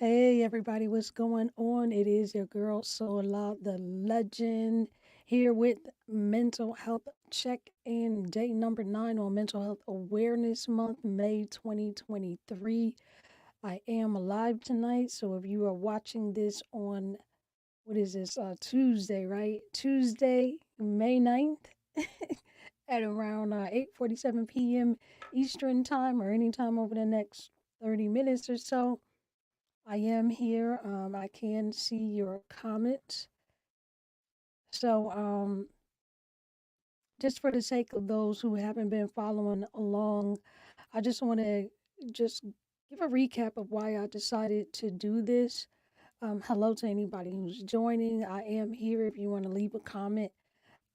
Hey everybody, what's going on? It is your girl Sola, the legend, here with Mental Health Check in day number 9 on Mental Health Awareness Month, May 2023. I am alive tonight, so if you are watching this on what is this? Tuesday, right? Tuesday, May 9th at around 8:47 p.m. Eastern time or anytime over the next 30 minutes or so. I am here. I can see your comments. So, just for the sake of those who haven't been following along, I just want to just give a recap of why I decided to do this. Hello to anybody who's joining. I am here if you want to leave a comment.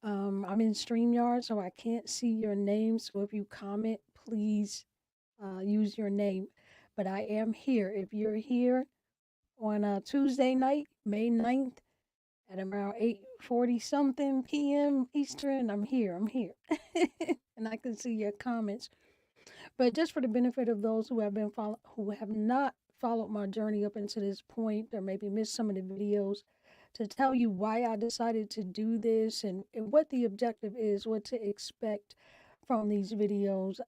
I'm in StreamYard, so I can't see your name. So if you comment, please use your name. But I am here. If you're here on Tuesday night, May 9th, at around 8:40 something p.m. Eastern. I'm here. And I can see your comments. But just for the benefit of those who have not followed my journey up until this point or maybe missed some of the videos, to tell you why I decided to do this and what the objective is, what to expect from these videos.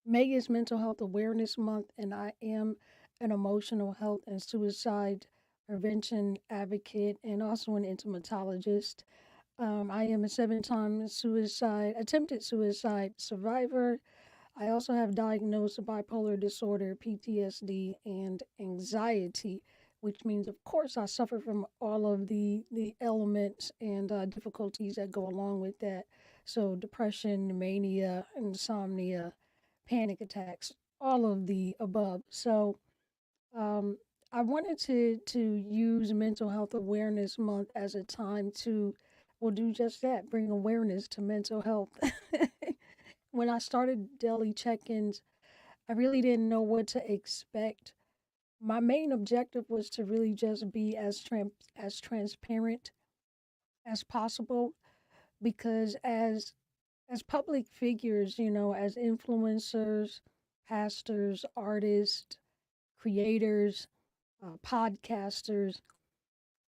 May is Mental Health Awareness Month, and I am an emotional health and suicide prevention advocate and also an entomocologist. I am a seven-time attempted suicide survivor. I also have diagnosed bipolar disorder, PTSD, and anxiety, which means, of course, I suffer from all of the elements and difficulties that go along with that. So, depression, mania, insomnia, panic attacks, all of the above. So, um, I wanted to use Mental Health Awareness Month as a time to, well, do just that, bring awareness to mental health. When I started daily check-ins, I really didn't know what to expect. My main objective was to really just be as transparent as possible because as public figures, as influencers, pastors, artists, creators, podcasters,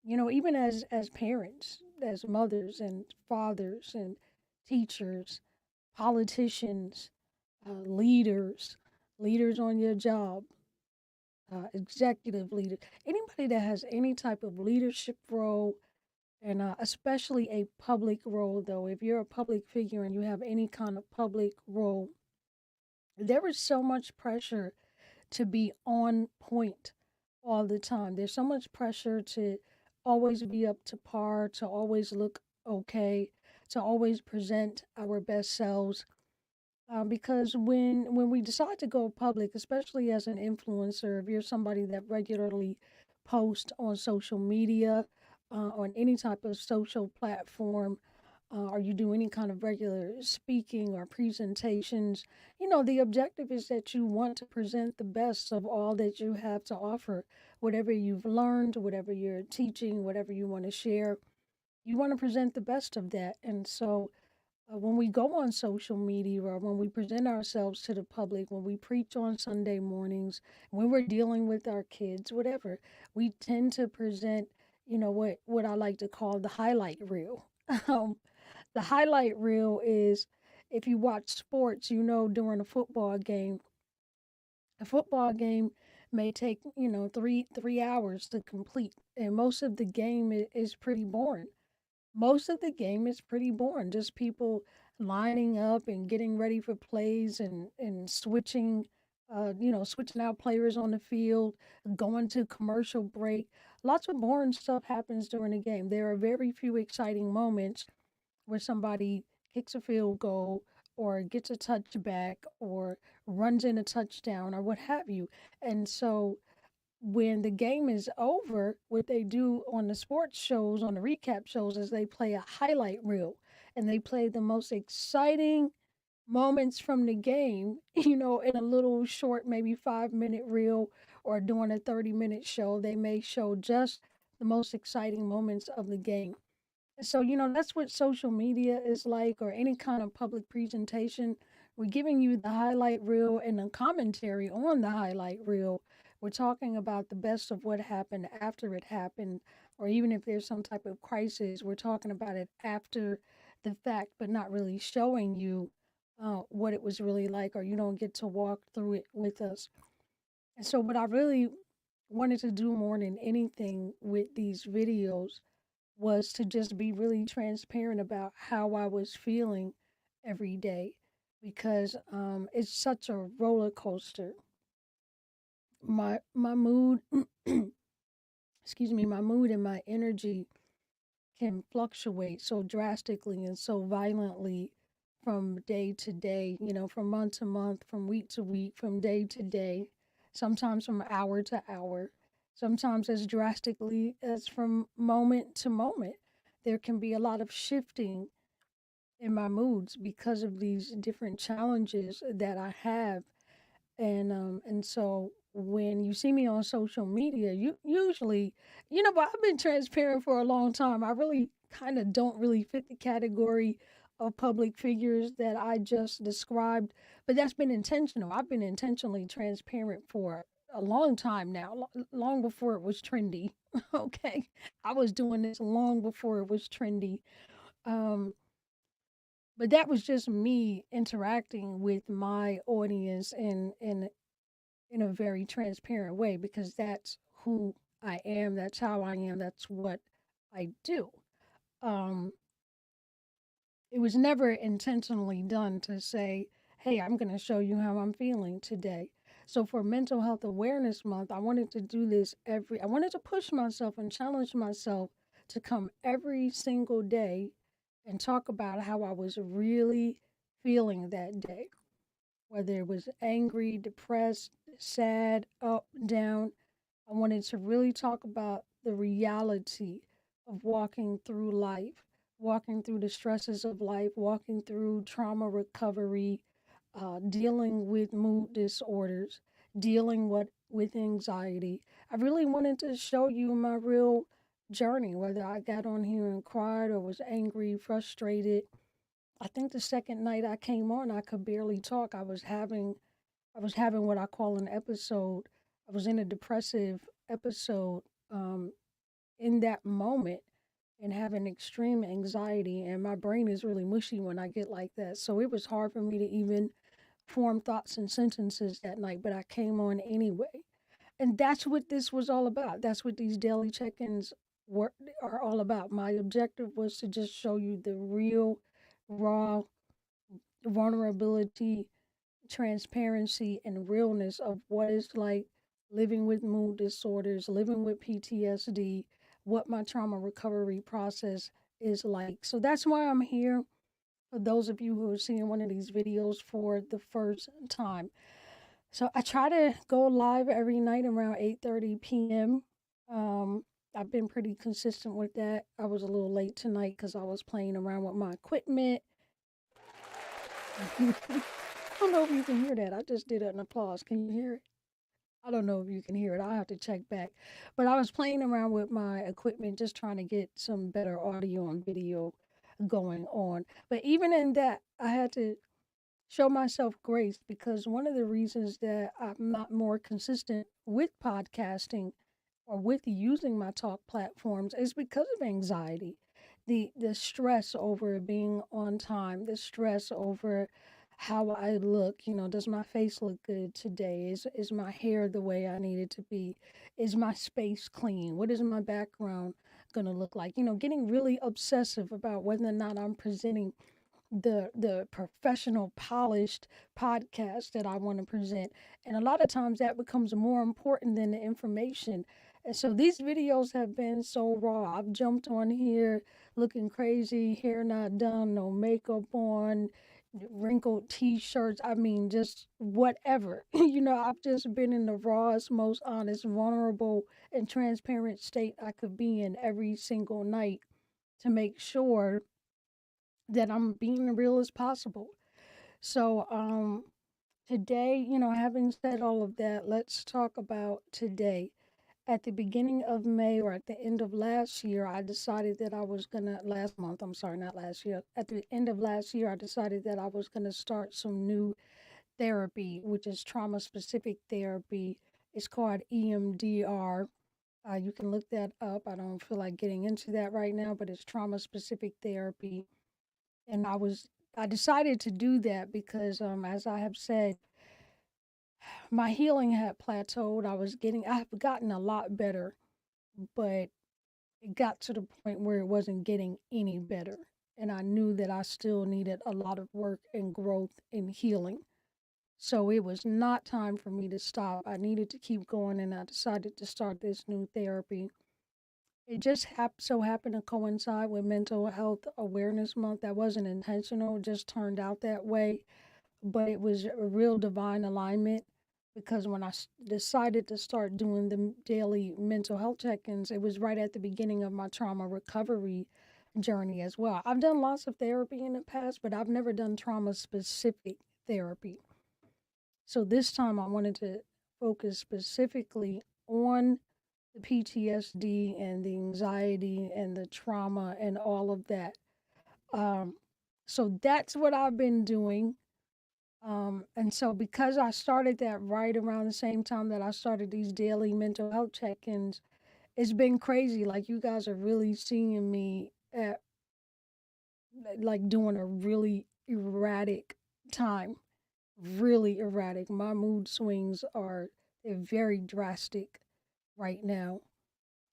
even as parents, as mothers and fathers and teachers, politicians, leaders, leaders on your job, executive leaders, anybody that has any type of leadership role, and especially a public role, though, if you're a public figure and you have any kind of public role, there is so much pressure to be on point all the time. There's so much pressure to always be up to par, to always look okay, to always present our best selves. Because when we decide to go public, especially as an influencer, if you're somebody that regularly posts on social media, on any type of social platform, or you do any kind of regular speaking or presentations, the objective is that you want to present the best of all that you have to offer. Whatever you've learned, whatever you're teaching, whatever you want to share, you want to present the best of that. And so, when we go on social media or when we present ourselves to the public, when we preach on Sunday mornings, when we're dealing with our kids, whatever, we tend to present, what I like to call the highlight reel. Um, the highlight reel is, if you watch sports, during a football game may take, 3 hours to complete, and most of the game is pretty boring. Most of the game is pretty boring. Just people lining up and getting ready for plays and switching, switching out players on the field, going to commercial break. Lots of boring stuff happens during the game. There are very few exciting moments where somebody kicks a field goal or gets a touchback or runs in a touchdown or what have you. And so when the game is over, what they do on the sports shows, on the recap shows, is they play a highlight reel and they play the most exciting moments from the game, in a little short, maybe 5-minute reel, or during a 30-minute show, they may show just the most exciting moments of the game. So, that's what social media is like, or any kind of public presentation. We're giving you the highlight reel and the commentary on the highlight reel, We're talking about the best of what happened after it happened, or even if there's some type of crisis, we're talking about it after the fact, but not really showing you what it was really like, or you don't get to walk through it with us. And so, what I really wanted to do more than anything with these videos was to just be really transparent about how I was feeling every day because it's such a roller coaster. My mood, excuse me, my mood and my energy can fluctuate so drastically and so violently from day to day, from month to month, from week to week, from day to day, sometimes from hour to hour, sometimes as drastically as from moment to moment. There can be a lot of shifting in my moods because of these different challenges that I have. And so when you see me on social media, you usually, but I've been transparent for a long time. I really kind of don't really fit the category of public figures that I just described, but that's been intentional. I've been intentionally transparent for a long time now, long before it was trendy. Okay. I was doing this long before it was trendy. Um, but that was just me interacting with my audience in a very transparent way because that's who I am, that's how I am, that's what I do. Um, it was never intentionally done to say, hey, I'm going to show you how I'm feeling today. So for Mental Health Awareness Month, I wanted to do this I wanted to push myself and challenge myself to come every single day and talk about how I was really feeling that day, whether it was angry, depressed, sad, up, down. I wanted to really talk about the reality of walking through life, walking through the stresses of life, walking through trauma recovery, dealing with mood disorders, dealing with anxiety. I really wanted to show you my real journey, whether I got on here and cried or was angry, frustrated. I think the second night I came on, I could barely talk. I was having what I call an episode. I was in a depressive episode in that moment and having extreme anxiety. And my brain is really mushy when I get like that. So it was hard for me to even form thoughts and sentences that night, but I came on anyway. And that's what this was all about. That's what these daily check ins are all about. My objective was to just show you the real, raw vulnerability, transparency and realness of what it's like living with mood disorders, living with PTSD, what my trauma recovery process is like. So that's why I'm here for those of you who are seeing one of these videos for the first time. So I try to go live every night around 8:30 p.m. Um, I've been pretty consistent with that. I was a little late tonight because I was playing around with my equipment. I don't know if you can hear that. I just did an applause. Can you hear it? I don't know if you can hear it. I'll have to check back. But I was playing around with my equipment, just trying to get some better audio and video going on. But even in that, I had to show myself grace because one of the reasons that I'm not more consistent with podcasting or with using my talk platforms is because of anxiety. The stress over being on time, the stress over how I look, does my face look good today? Is my hair the way I need it to be? Is my space clean? What is my background going to look like? Getting really obsessive about whether or not I'm presenting the professional polished podcast that I want to present. And a lot of times that becomes more important than the information. And so these videos have been so raw. I've jumped on here looking crazy, hair not done, no makeup on, wrinkled t-shirts. I mean, just whatever. I've just been in the rawest, most honest, vulnerable, and transparent state I could be in every single night to make sure that I'm being real as possible. So, today, having said all of that, let's talk about today. At the beginning of May or at the end of last year, I decided that I was gonna, last month, I'm sorry, not last year. At the end of last year, I decided that I was gonna start some new therapy, which is trauma specific therapy. It's called EMDR. You can look that up. I don't feel like getting into that right now, but it's trauma specific therapy. And I decided to do that because, as I have said, my healing had plateaued. I have gotten a lot better, but it got to the point where it wasn't getting any better. And I knew that I still needed a lot of work and growth and healing. So it was not time for me to stop. I needed to keep going, and I decided to start this new therapy. It just so happened to coincide with Mental Health Awareness Month. That wasn't intentional, it just turned out that way. But it was a real divine alignment because when decided to start doing the daily mental health check ins, it was right at the beginning of my trauma recovery journey as well. I've done lots of therapy in the past, but I've never done trauma specific therapy. So this time I wanted to focus specifically on the PTSD and the anxiety and the trauma and all of that. Um, so that's what I've been doing. And so because I started that right around the same time that I started these daily mental health check-ins, it's been crazy. Like you guys are really seeing me at like doing a really erratic time, really erratic. My mood swings they're very drastic right now.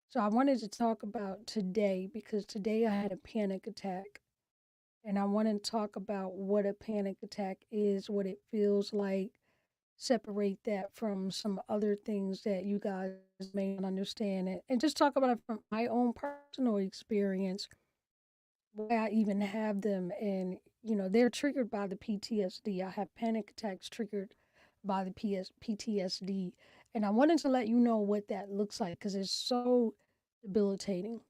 So I wanted to talk about today because today I had a panic attack. And I want to talk about what a panic attack is, what it feels like, separate that from some other things that you guys may not understand, and just talk about it from my own personal experience, why I even have them. And, they're triggered by the PTSD. I have panic attacks triggered by the PTSD. And I wanted to let you know what that looks like because it's so debilitating.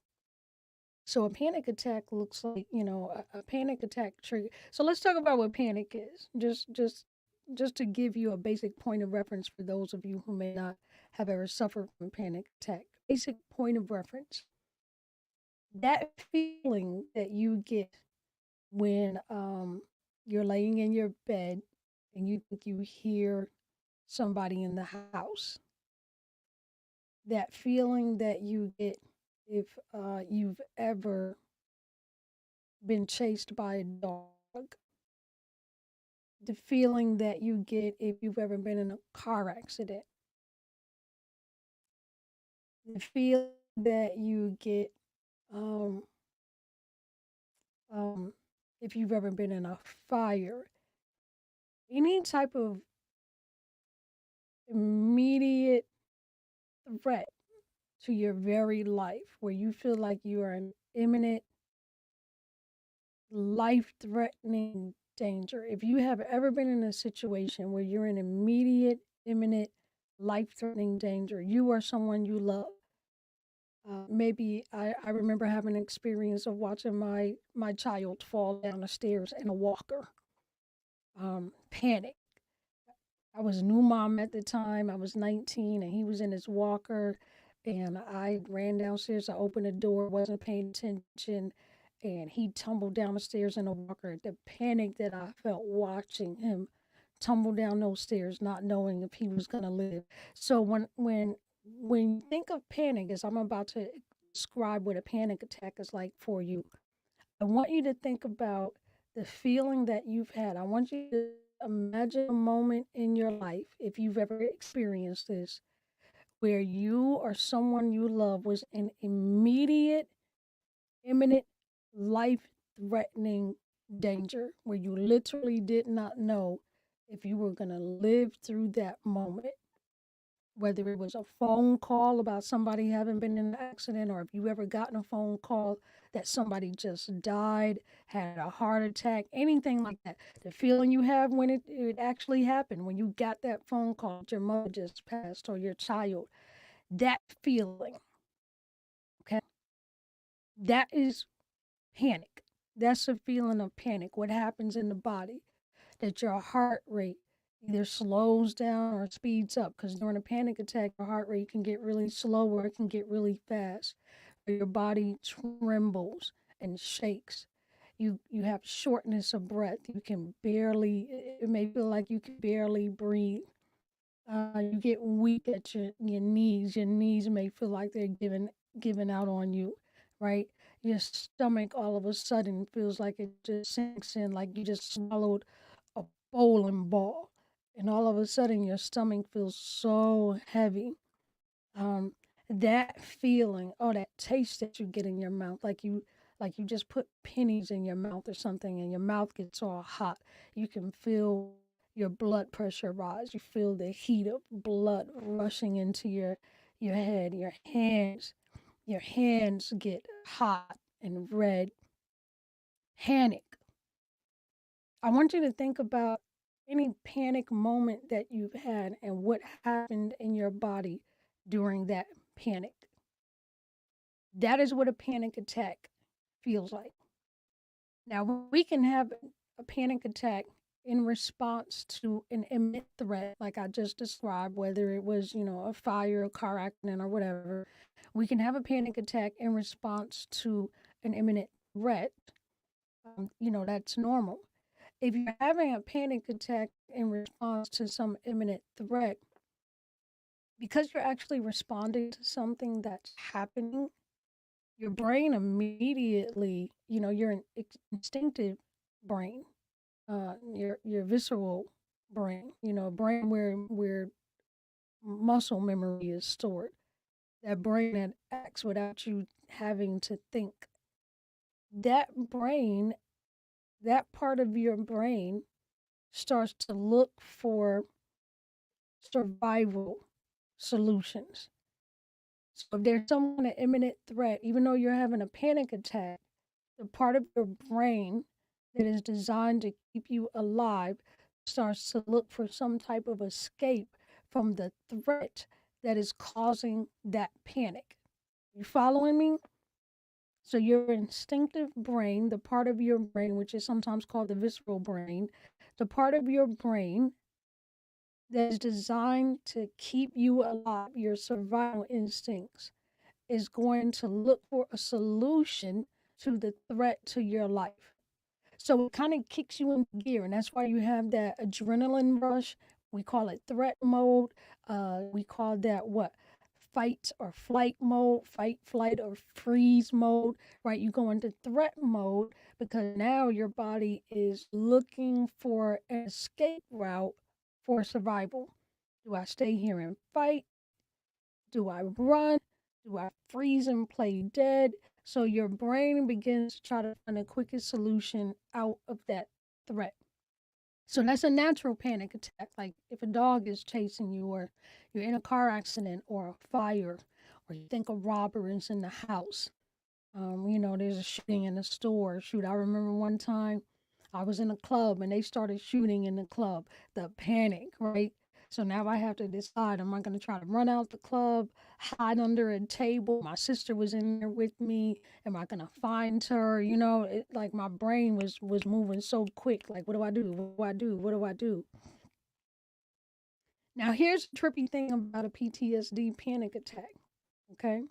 So a panic attack looks like, a panic attack trigger. So let's talk about what panic is. Just to give you a basic point of reference for those of you who may not have ever suffered from a panic attack. Basic point of reference. That feeling that you get when you're laying in your bed and you think you hear somebody in the house. That feeling that you get if you've ever been chased by a dog, the feeling that you get if you've ever been in a car accident, the feeling that you get um, um, if you've ever been in a fire, any type of immediate threat to your very life where you feel like you are in imminent life threatening danger. If you have ever been in a situation where you're in immediate, imminent, life threatening danger, you or someone you love. Maybe I remember having an experience of watching my child fall down the stairs in a walker. Panic. I was a new mom at the time. I was 19 and he was in his walker. And I ran downstairs. I opened the door, wasn't paying attention. And he tumbled down the stairs in a walker. The panic that I felt watching him tumble down those stairs, not knowing if he was going to live. So when you think of panic, as I'm about to describe what a panic attack is like for you, I want you to think about the feeling that you've had. I want you to imagine a moment in your life, if you've ever experienced this, where you or someone you love was in immediate, imminent, life threatening danger, where you literally did not know if you were going to live through that moment. Whether it was a phone call about somebody having been in an accident, or if you ever gotten a phone call that somebody just died, had a heart attack, anything like that. The feeling you have when it actually happened, when you got that phone call, your mother just passed or your child, that feeling, okay, that is panic. That's a feeling of panic. What happens in the body, that your heart rate either slows down or speeds up, because during a panic attack your heart rate can get really slow or it can get really fast. Your body trembles and shakes. You have shortness of breath. You can barely, it may feel like you can barely breathe. You get weak at your knees. Your knees may feel like they're giving out on you, right? Your stomach all of a sudden feels like it just sinks in, like you just swallowed a bowling ball, and all of a sudden your stomach feels so heavy. Um, that feeling, or that taste that you get in your mouth, like you just put pennies in your mouth or something, and your mouth gets all hot. You can feel your blood pressure rise. You feel the heat of blood rushing into your head. Your hands get hot and red. Panic. I want you to think about any panic moment that you've had and what happened in your body during that panic. That is what a panic attack feels like. Now, we can have a panic attack in response to an imminent threat, like I just described, whether it was, a fire, a car accident, or whatever. We can have a panic attack in response to an imminent threat. That's normal. If you're having a panic attack in response to some imminent threat, because you're actually responding to something that's happening, your brain immediately, your instinctive brain, your visceral brain, brain where muscle memory is stored, that brain that acts without you having to think. That brain, that part of your brain starts to look for survival solutions. So if there's some kind of imminent threat, even though you're having a panic attack, the part of your brain that is designed to keep you alive starts to look for some type of escape from the threat that is causing that panic. You following me? So your instinctive brain, the part of your brain which is sometimes called the visceral brain, the part of your brain that is designed to keep you alive, your survival instincts, is going to look for a solution to the threat to your life. So it kind of kicks you into gear, and that's why you have that adrenaline rush. We call it threat mode. We call that what? Fight or flight mode, fight, flight, or freeze mode, right? You go into threat mode because now your body is looking for an escape route for survival. Do I stay here and fight? Do I run? Do I freeze and play dead? So your brain begins to try to find the quickest solution out of that threat. So that's a natural panic attack. Like if a dog is chasing you, or you're in a car accident, or a fire, or you think a robber is in the house. There's a shooting in a store. Shoot, I remember one time I was in a club and they started shooting in the club. The panic, right? So now I have to decide, am I going to try to run out the club, hide under a table? My sister was in there with me. Am I going to find her? Like my brain was moving so quick. Like, what do I do? What do I do? What do I do? Now, here's the trippy thing about a PTSD panic attack, okay?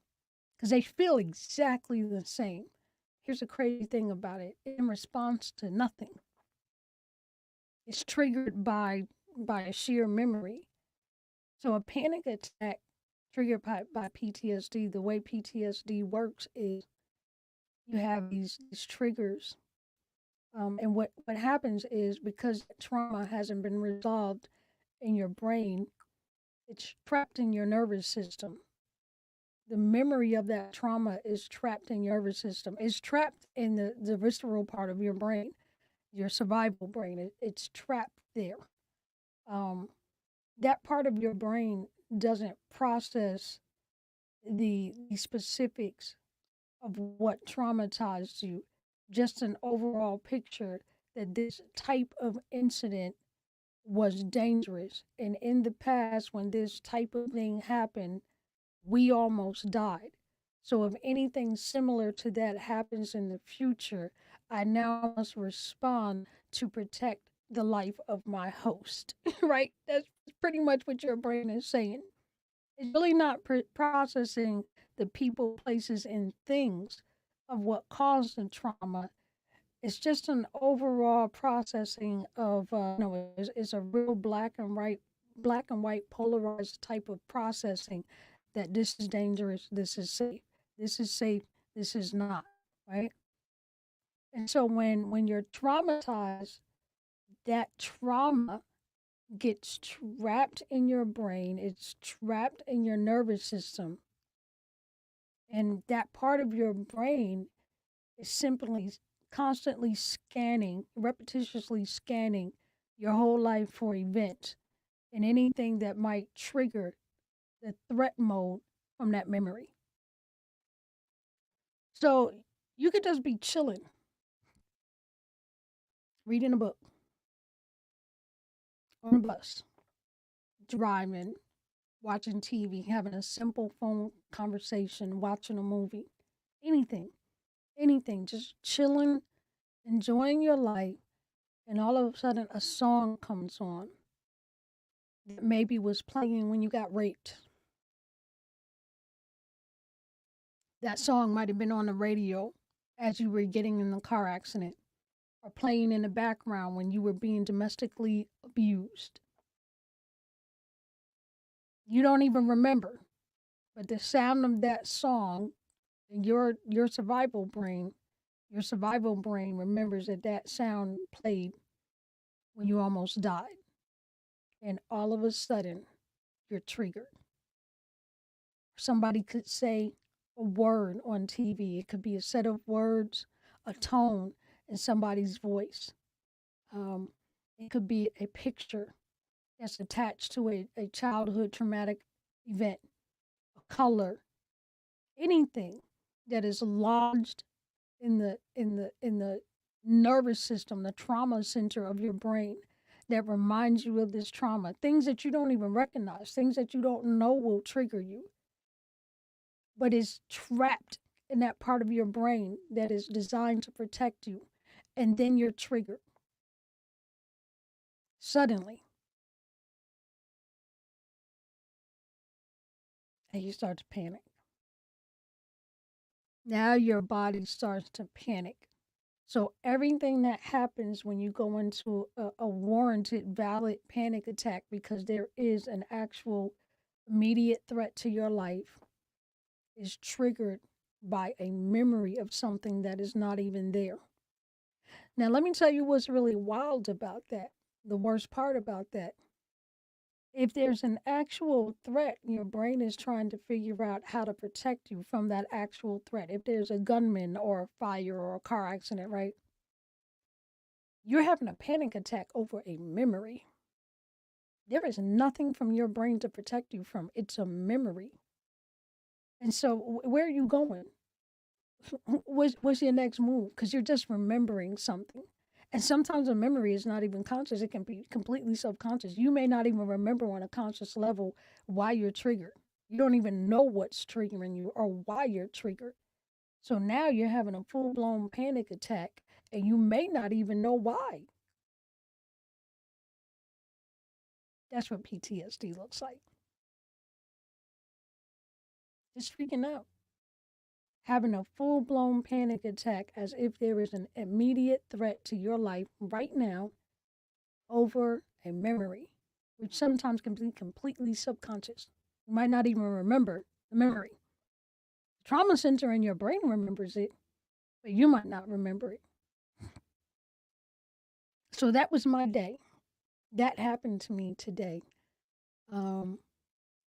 Because they feel exactly the same. Here's the crazy thing about it: in response to nothing. It's triggered by a sheer memory. So a panic attack triggered by PTSD, the way PTSD works is you have these triggers. And what happens is, because trauma hasn't been resolved in your brain, it's trapped in your nervous system. The memory of that trauma is trapped in your nervous system. It's trapped in the visceral part of your brain, your survival brain. It's trapped there. Um, that part of your brain doesn't process the specifics of what traumatized you, just an overall picture that this type of incident was dangerous. And in the past, when this type of thing happened, we almost died. So if anything similar to that happens in the future, I now must respond to protect the life of my host, right? That's pretty much what your brain is saying. It's really not processing the people, places, and things of what caused the trauma. It's just an overall processing of, it's a real black and white black and white polarized type of processing that this is dangerous, this is safe, this is safe, this is not, right? And so when you're traumatized, that trauma gets trapped in your brain, it's trapped in your nervous system, and that part of your brain is simply constantly scanning, repetitiously scanning your whole life for events and anything that might trigger the threat mode from that memory. So you could just be chilling, reading a book, on a bus, driving, watching TV, having a simple phone conversation, watching a movie, anything, anything, just chilling, enjoying your life, and all of a sudden a song comes on that maybe was playing when you got raped. That song might have been on the radio as you were getting in the car accident or playing in the background when you were being domestically abused. You don't even remember, but the sound of that song and your survival brain remembers that that sound played when you almost died. And all of a sudden, you're triggered. Somebody could say a word on TV. It could be a set of words, a tone in somebody's voice. Um, it could be a picture that's attached to a childhood traumatic event, a color, anything that is lodged in the nervous system, the trauma center of your brain that reminds you of this trauma. Things that you don't even recognize, things that you don't know will trigger you, but is trapped in that part of your brain that is designed to protect you. And then you're triggered suddenly, and you start to panic. Now your body starts to panic. So everything that happens when you go into a warranted, valid panic attack because there is an actual immediate threat to your life is triggered by a memory of something that is not even there. Now, let me tell you what's really wild about that. The worst part about that. If there's an actual threat, your brain is trying to figure out how to protect you from that actual threat. If there's a gunman or a fire or a car accident, right? You're having a panic attack over a memory. There is nothing from your brain to protect you from. It's a memory. And so, where are you going? What's your next move? Because you're just remembering something. And sometimes a memory is not even conscious, it can be completely subconscious. You may not even remember on a conscious level why you're triggered. You don't even know what's triggering you or why you're triggered. So now you're having a full blown panic attack and you may not even know why. That's what PTSD looks like. Just freaking out, having a full blown panic attack as if there is an immediate threat to your life right now over a memory, which sometimes can be completely subconscious. You might not even remember the memory. The trauma center in your brain remembers it, but you might not remember it. So that was my day. That happened to me today. Um,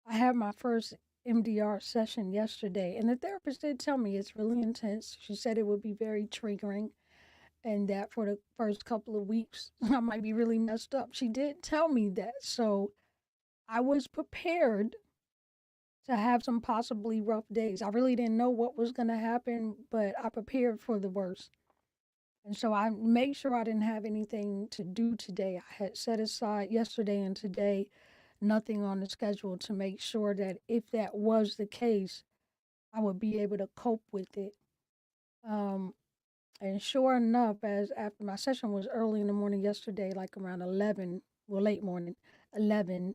I had my first MDR session yesterday, and the therapist did tell me it's really intense. She said it would be very triggering and that for the first couple of weeks, I might be really messed up. She did tell me that. So I was prepared to have some possibly rough days. I really didn't know what was going to happen, but I prepared for the worst. And so I made sure I didn't have anything to do today. I had set aside yesterday and today nothing on the schedule to make sure that if that was the case, I would be able to cope with it. Um, and sure enough, as after my session was early in the morning yesterday, like around 11, well, late morning, 11.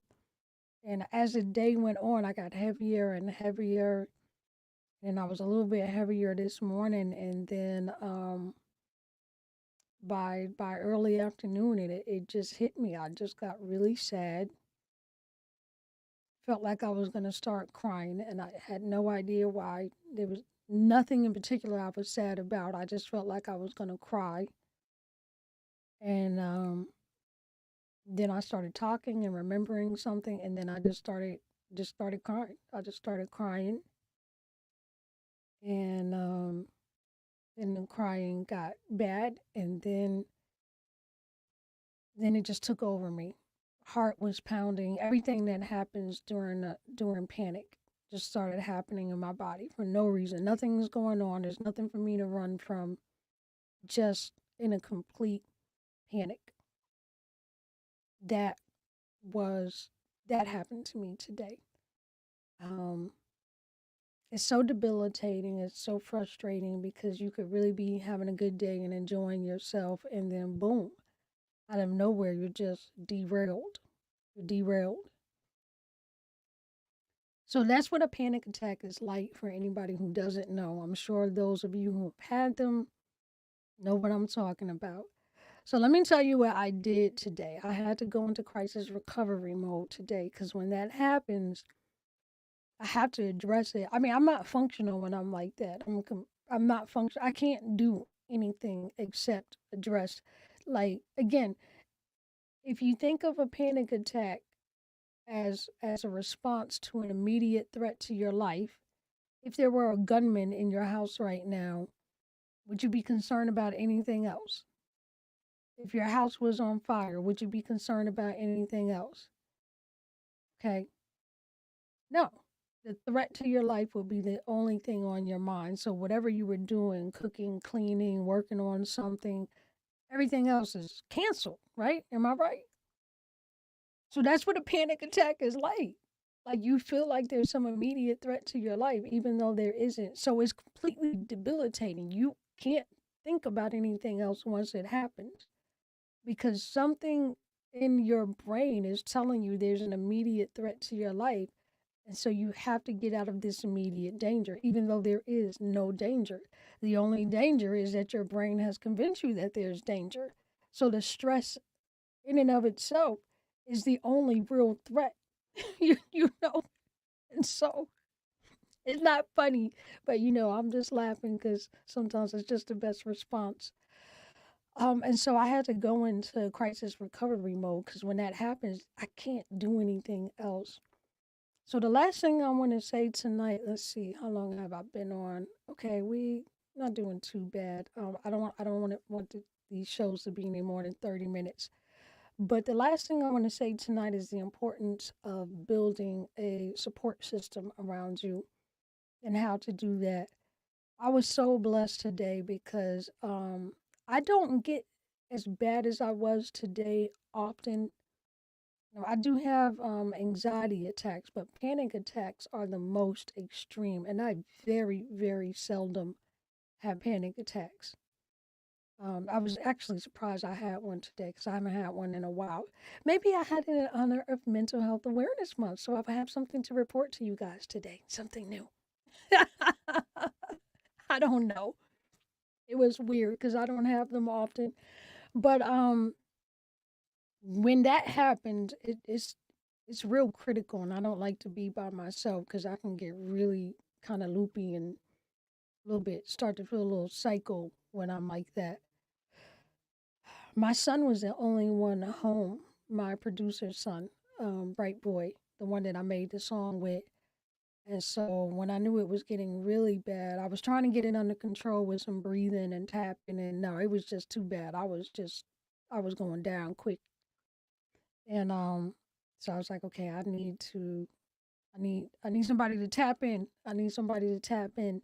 And as the day went on, I got heavier and heavier. And I was a little bit heavier this morning. And then by early afternoon, it just hit me. I just got really sad. felt like I was going to start crying, and I had no idea why. There was nothing in particular I was sad about. I just felt like I was going to cry. And then I started talking and remembering something, and then I just started crying. I just started crying, and and the crying got bad, and then it just took over me. Heart was pounding. Everything that happens during panic just started happening in my body for no reason. Nothing's going on. There's nothing for me to run from. Just in a complete panic. That was that happened to me today. Um, it's so debilitating. It's so frustrating because you could really be having a good day and enjoying yourself, and then boom, out of nowhere, you're just derailed. You're derailed. So that's what a panic attack is like for anybody who doesn't know. I'm sure those of you who have had them know what I'm talking about. So let me tell you what I did today. I had to go into crisis recovery mode today because when that happens, I have to address it. I mean, I'm not functional when I'm like that. I'm not functional. I can't do anything except address. Like again, if you think of a panic attack as a response to an immediate threat to your life, if there were a gunman in your house right now, would you be concerned about anything else? If your house was on fire, would you be concerned about anything else? Okay. No. The threat to your life will be the only thing on your mind. So whatever you were doing, cooking, cleaning, working on something, everything else is canceled, right? Am I right? So that's what a panic attack is like. Like you feel like there's some immediate threat to your life, even though there isn't. So it's completely debilitating. You can't think about anything else once it happens because something in your brain is telling you there's an immediate threat to your life. And so you have to get out of this immediate danger, even though there is no danger. The only danger is that your brain has convinced you that there's danger. So the stress in and of itself is the only real threat. you know? And so it's not funny, but I'm just laughing because sometimes it's just the best response. And so I had to go into crisis recovery mode because when that happens, I can't do anything else. So the last thing I want to say tonight, let's see, how long have I been on? Okay, we not doing too bad. I don't want these shows to be any more than 30 minutes. But the last thing I want to say tonight is the importance of building a support system around you and how to do that. I was so blessed today because I don't get as bad as I was today often. No, I do have anxiety attacks, but panic attacks are the most extreme, and I very, very seldom have panic attacks. I was actually surprised I had one today because I haven't had one in a while. Maybe I had it in honor of Mental Health Awareness Month, so I have something to report to you guys today, something new. I don't know. It was weird because I don't have them often, but when that happened, it's real critical, and I don't like to be by myself because I can get really kind of loopy and a little bit start to feel a little psycho when I'm like that. My son was the only one home, my producer's son, Bright Boy, the one that I made the song with. And so when I knew it was getting really bad, I was trying to get it under control with some breathing and tapping, and no, it was just too bad. I was going down quick. And so I was like, okay, I need somebody to tap in. I need somebody to tap in.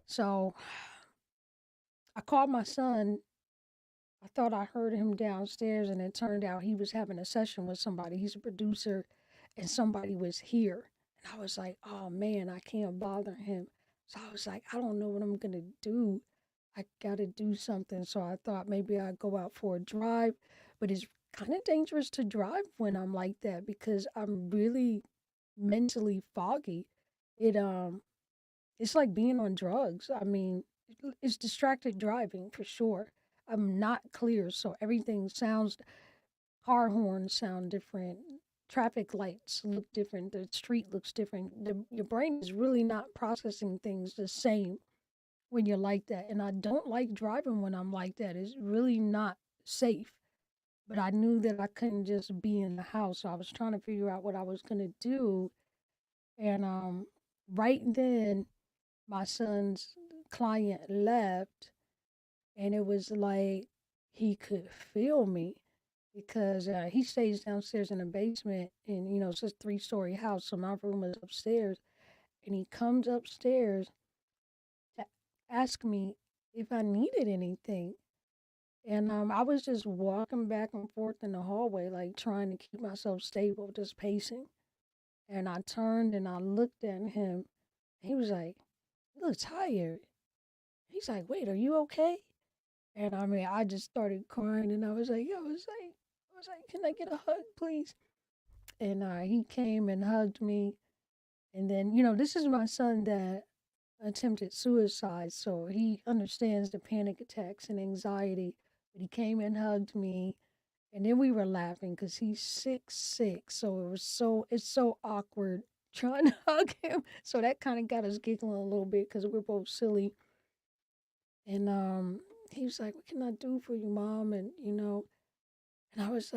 So I called my son. I thought I heard him downstairs, and it turned out he was having a session with somebody. He's a producer, and somebody was here. And I was like, oh man, I can't bother him. So I was like, I don't know what I'm gonna do. I gotta do something. So I thought maybe I'd go out for a drive, but it's kind of dangerous to drive when I'm like that because I'm really mentally foggy. It it's like being on drugs. I mean, it's distracted driving for sure. I'm not clear, so everything sounds car horns sound different. traffic lights look different, the street looks different. Your brain is really not processing things the same when you're like that. And I don't like driving when I'm like that. It's really not safe. But I knew that I couldn't just be in the house. So I was trying to figure out what I was gonna do. And right then my son's client left, and it was like he could feel me because he stays downstairs in the basement, and it's a three-story house, so my room is upstairs. And he comes upstairs to ask me if I needed anything. And I was just walking back and forth in the hallway, like trying to keep myself stable, just pacing. And I turned and I looked at him. He was like, "You look tired." He's like, "Wait, are you okay?" And I mean, I just started crying, and I was like, "Can I get a hug, please?" And he came and hugged me. And then, this is my son that attempted suicide, so he understands the panic attacks and anxiety. But he came and hugged me, and then we were laughing because he's 6'6", so it's so awkward trying to hug him. So that kind of got us giggling a little bit because we're both silly. And he was like, "What can I do for you, mom?" And I was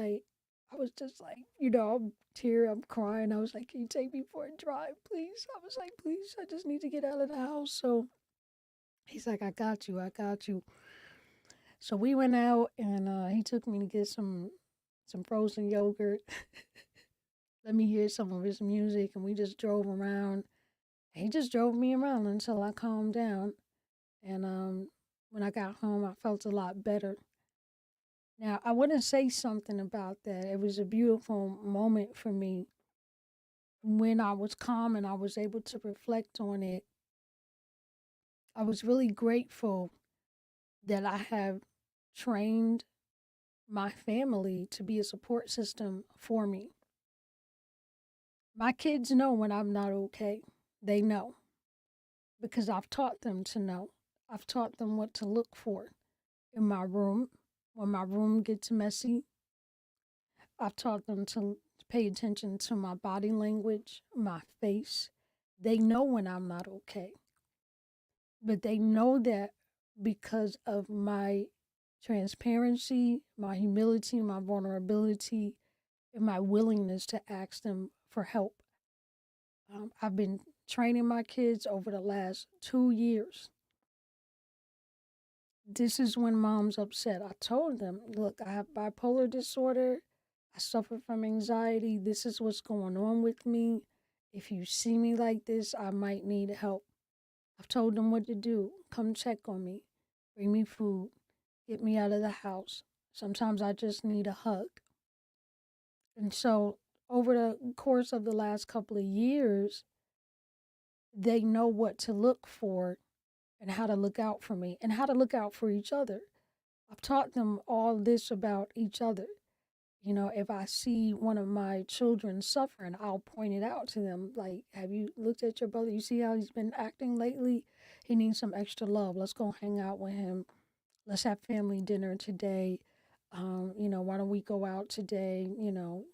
just like, I'm crying. I was like, "Can you take me for a drive, please?" I was like, "Please, I just need to get out of the house." So he's like, "I got you, I got you." So we went out, and he took me to get some frozen yogurt. Let me hear some of his music, and we just drove around. He just drove me around until I calmed down. And when I got home, I felt a lot better. Now, I want to say something about that. It was a beautiful moment for me when I was calm and I was able to reflect on it. I was really grateful that I have trained my family to be a support system for me. My kids know when I'm not okay. They know because I've taught them to know. I've taught them what to look for in my room. When my room gets messy, I've taught them to pay attention to my body language, my face. They know when I'm not okay, but they know that because of my transparency, my humility, my vulnerability, and my willingness to ask them for help. I've been training my kids over the last 2 years. This is when mom's upset. I told them, "Look, I have bipolar disorder. I suffer from anxiety. This is what's going on with me. If you see me like this, I might need help." I've told them what to do. Come check on me, bring me food, get me out of the house. Sometimes I just need a hug. And so, over the course of the last couple of years, they know what to look for and how to look out for me and how to look out for each other. I've taught them all this about each other. If I see one of my children suffering, I'll point it out to them. Like, "Have you looked at your brother? You see how he's been acting lately? He needs some extra love. Let's go hang out with him. Let's have family dinner today. Why don't we go out today?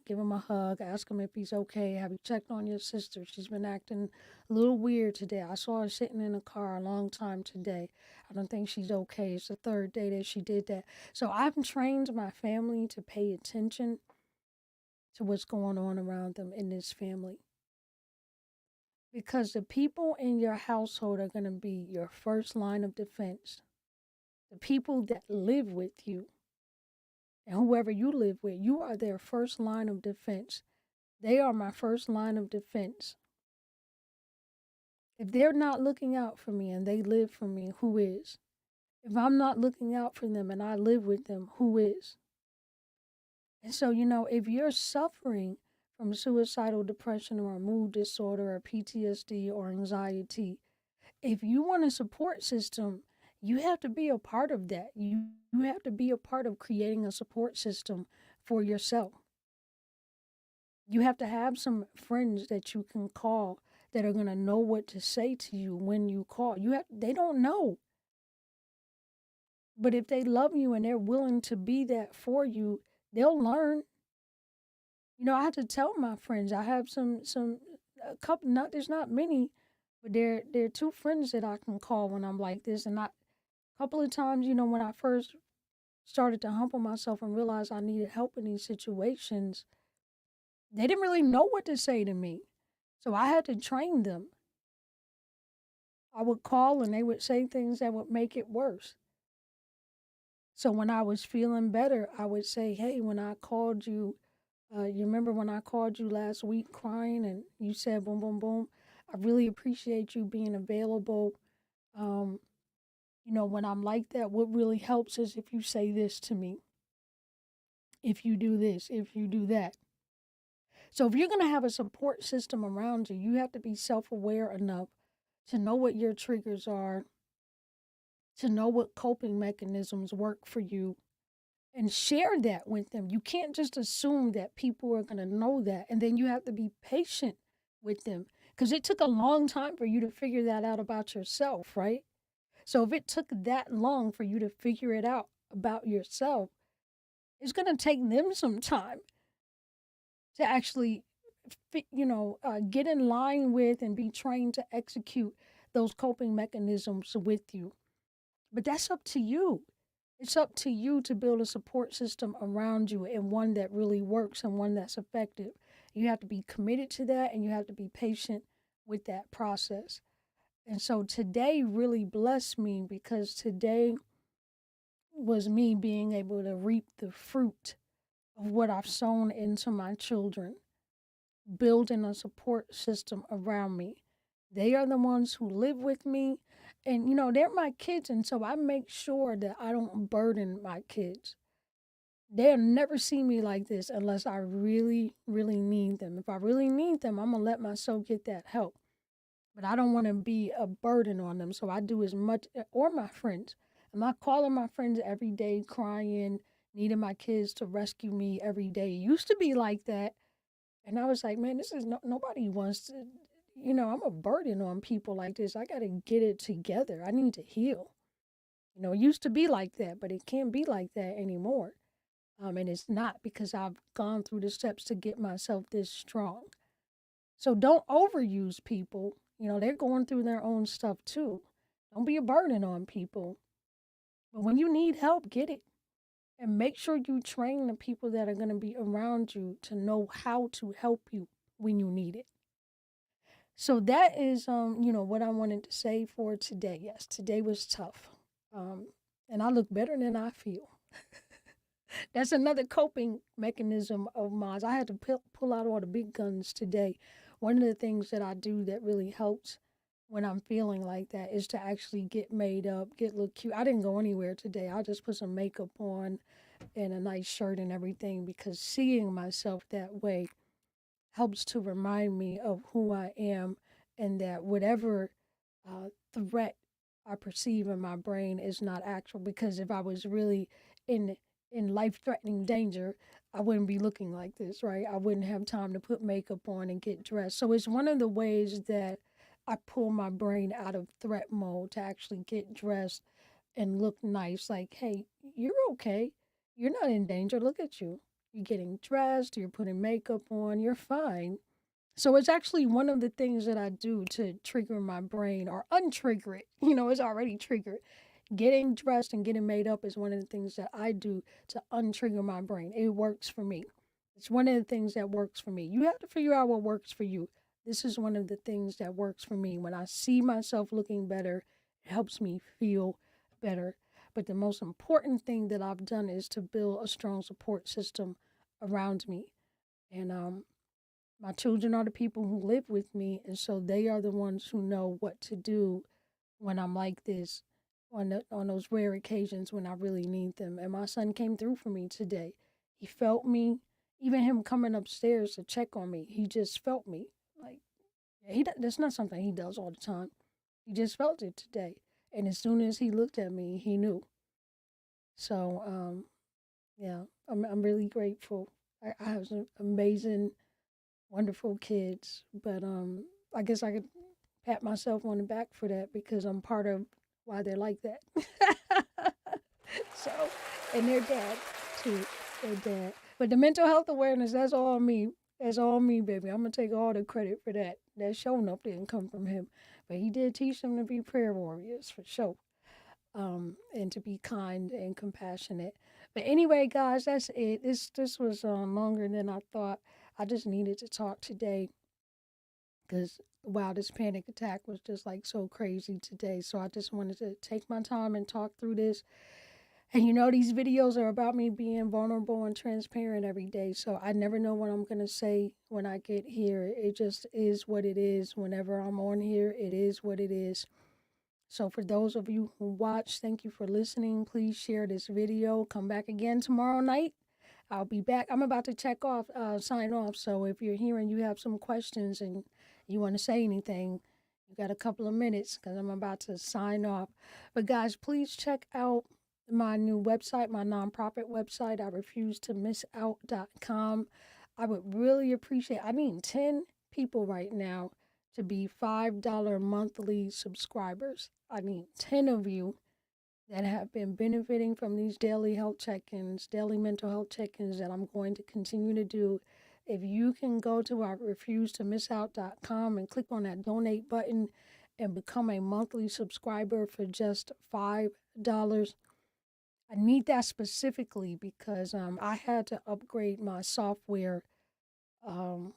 Give him a hug, ask him if he's okay. Have you checked on your sister? She's been acting a little weird today. I saw her sitting in a car a long time today. I don't think she's okay. It's the third day that she did that." So I've trained my family to pay attention to what's going on around them in this family. Because the people in your household are going to be your first line of defense. The people that live with you and whoever you live with, you are their first line of defense. They are my first line of defense. If they're not looking out for me and they live for me, who is? If I'm not looking out for them and I live with them, who is? And so, if you're suffering from suicidal depression or a mood disorder or PTSD or anxiety, if you want a support system, you have to be a part of that. You have to be a part of creating a support system for yourself. You have to have some friends that you can call that are going to know what to say to you when you call. They don't know. But if they love you and they're willing to be that for you, they'll learn. I had to tell my friends. I have some a couple. Not there's not many, but there are two friends that I can call when I'm like this. And I couple of times, when I first started to humble myself and realize I needed help in these situations, they didn't really know what to say to me. So I had to train them. I would call and they would say things that would make it worse. So when I was feeling better, I would say, "Hey, when I called you, you remember when I called you last week crying and you said boom, boom, boom? I really appreciate you being available. Um, when I'm like that, what really helps is if you say this to me, if you do this, if you do that." So if you're going to have a support system around you, you have to be self-aware enough to know what your triggers are, to know what coping mechanisms work for you, and share that with them. You can't just assume that people are going to know that. And then you have to be patient with them because it took a long time for you to figure that out about yourself, right? So if it took that long for you to figure it out about yourself, it's going to take them some time to actually get in line with and be trained to execute those coping mechanisms with you. But that's up to you. It's up to you to build a support system around you and one that really works and one that's effective. You have to be committed to that and you have to be patient with that process. And so today really blessed me because today was me being able to reap the fruit of what I've sown into my children, building a support system around me. They are the ones who live with me. And, they're my kids. And so I make sure that I don't burden my kids. They'll never see me like this unless I really, really need them. If I really need them, I'm going to let myself get that help. But I don't want to be a burden on them. So I do as much, or my friends. I'm not calling my friends every day, crying, needing my kids to rescue me every day. It used to be like that. And I was like, man, this is nobody wants to, I'm a burden on people like this. I got to get it together. I need to heal. It used to be like that, but it can't be like that anymore. And it's not because I've gone through the steps to get myself this strong. So don't overuse people. They're going through their own stuff too. Don't be a burden on people. But when you need help, get it. And make sure you train the people that are going to be around you to know how to help you when you need it. So that is, what I wanted to say for today. Yes, today was tough. Um, and I look better than I feel. That's another coping mechanism of mine. I had to pull out all the big guns today. One of the things that I do that really helps when I'm feeling like that is to actually get made up, get look cute. I didn't go anywhere today. I just put some makeup on and a nice shirt and everything because seeing myself that way helps to remind me of who I am and that whatever threat I perceive in my brain is not actual. Because if I was really in life threatening danger, I wouldn't be looking like this, right? I wouldn't have time to put makeup on and get dressed. So it's one of the ways that I pull my brain out of threat mode to actually get dressed and look nice. Like, hey, you're okay. You're not in danger. Look at you. You're getting dressed, you're putting makeup on, you're fine. So it's actually one of the things that I do to trigger my brain or untrigger it. It's already triggered. Getting dressed and getting made up is one of the things that I do to untrigger my brain. It works for me. It's one of the things that works for me. You have to figure out what works for you. This is one of the things that works for me. When I see myself looking better, it helps me feel better. But the most important thing that I've done is to build a strong support system around me. And my children are the people who live with me, and so they are the ones who know what to do when I'm like this on those rare occasions when I really need them. And my son came through for me today. He felt me, even him coming upstairs to check on me. He just felt me. Like that's not something he does all the time. He just felt it today. And as soon as he looked at me, he knew. So yeah, I'm really grateful. I have some amazing wonderful kids. But I guess I could pat myself on the back for that because I'm part of why they're like that. So, and their dad too, their dad. But the mental health awareness, that's all me. That's all me, baby. I'm gonna take all the credit for that. That showing up didn't come from him, but he did teach them to be prayer warriors for sure, and to be kind and compassionate. But anyway, guys, that's it. This was longer than I thought. I just needed to talk today because wow, this panic attack was just like so crazy today. So I just wanted to take my time and talk through this. And these videos are about me being vulnerable and transparent every day. So I never know what I'm going to say when I get here. It just is what it is. Whenever I'm on here, it is what it is. So for those of you who watch, thank you for listening. Please share this video. Come back again tomorrow night. I'll be back. I'm about to sign off. So if you're here and you have some questions and you want to say anything, you got a couple of minutes because I'm about to sign off. But guys, please check out my new website, my nonprofit website, I refuse to miss out.com. I would really appreciate, I need 10 people right now to be $5 monthly subscribers. I need 10 of you that have been benefiting from these daily health check-ins, daily mental health check-ins that I'm going to continue to do. If you can go to our refusetomissout.com and click on that donate button and become a monthly subscriber for just $5. I need that specifically because I had to upgrade my software, um,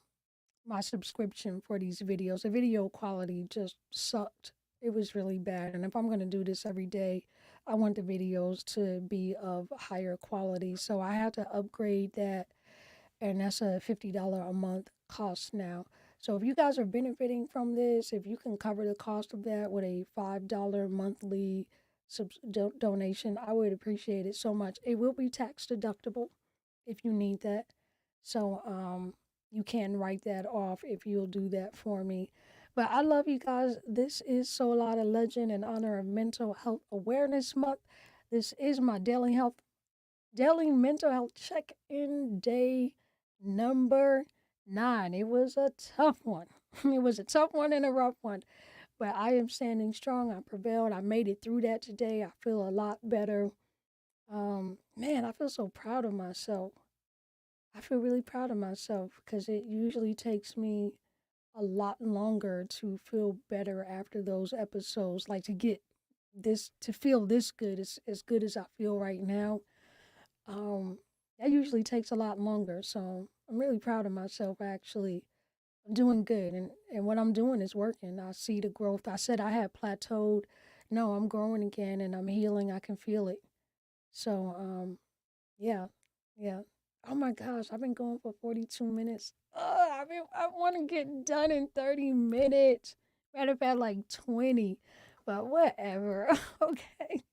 my subscription for these videos. The video quality just sucked. It was really bad. And if I'm going to do this every day, I want the videos to be of higher quality. So I had to upgrade that. And that's a $50 a month cost now. So if you guys are benefiting from this, if you can cover the cost of that with a $5 monthly donation, I would appreciate it so much. It will be tax deductible if you need that. So you can write that off if you'll do that for me. But I love you guys. This is Soul Lotta Legend in honor of Mental Health Awareness Month. This is my daily mental health check-in day number 9. It was a tough one. It was a tough one and a rough one. But I am standing strong. I prevailed. I made it through that today. I feel a lot better. Man, I feel so proud of myself. I feel really proud of myself because it usually takes me a lot longer to feel better after those episodes. Like to get this, to feel this good, as good as I feel right now. Um, that usually takes a lot longer. So I'm really proud of myself actually. I'm doing good and what I'm doing is working. I see the growth. I said I had plateaued. No, I'm growing again and I'm healing. I can feel it. So yeah. Yeah. Oh my gosh, I've been going for 42 minutes. I want to get done in 30 minutes. Matter of fact, like 20. But whatever. Okay.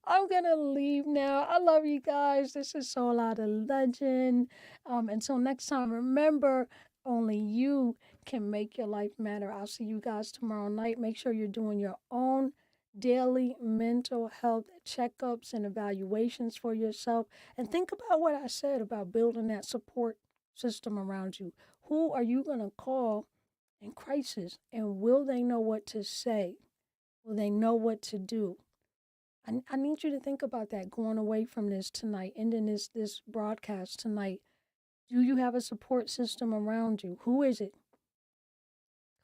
I'm gonna leave now. I love you guys. This is Soul Lotta Legend. Until next time, remember, only you can make your life matter. I'll see you guys tomorrow night. Make sure you're doing your own daily mental health checkups and evaluations for yourself. And think about what I said about building that support system around you. Who are you gonna call in crisis? And will they know what to say? Will they know what to do? I need you to think about that going away from this tonight, ending this broadcast tonight. Do you have a support system around you? Who is it?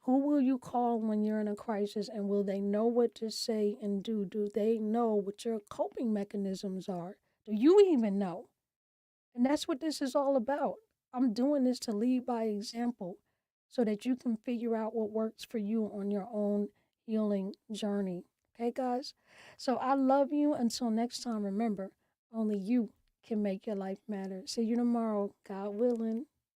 Who will you call when you're in a crisis and will they know what to say and do? Do they know what your coping mechanisms are? Do you even know? And that's what this is all about. I'm doing this to lead by example so that you can figure out what works for you on your own healing journey. Okay, guys? So I love you. Until next time, remember, only you can make your life matter. See you tomorrow, God willing.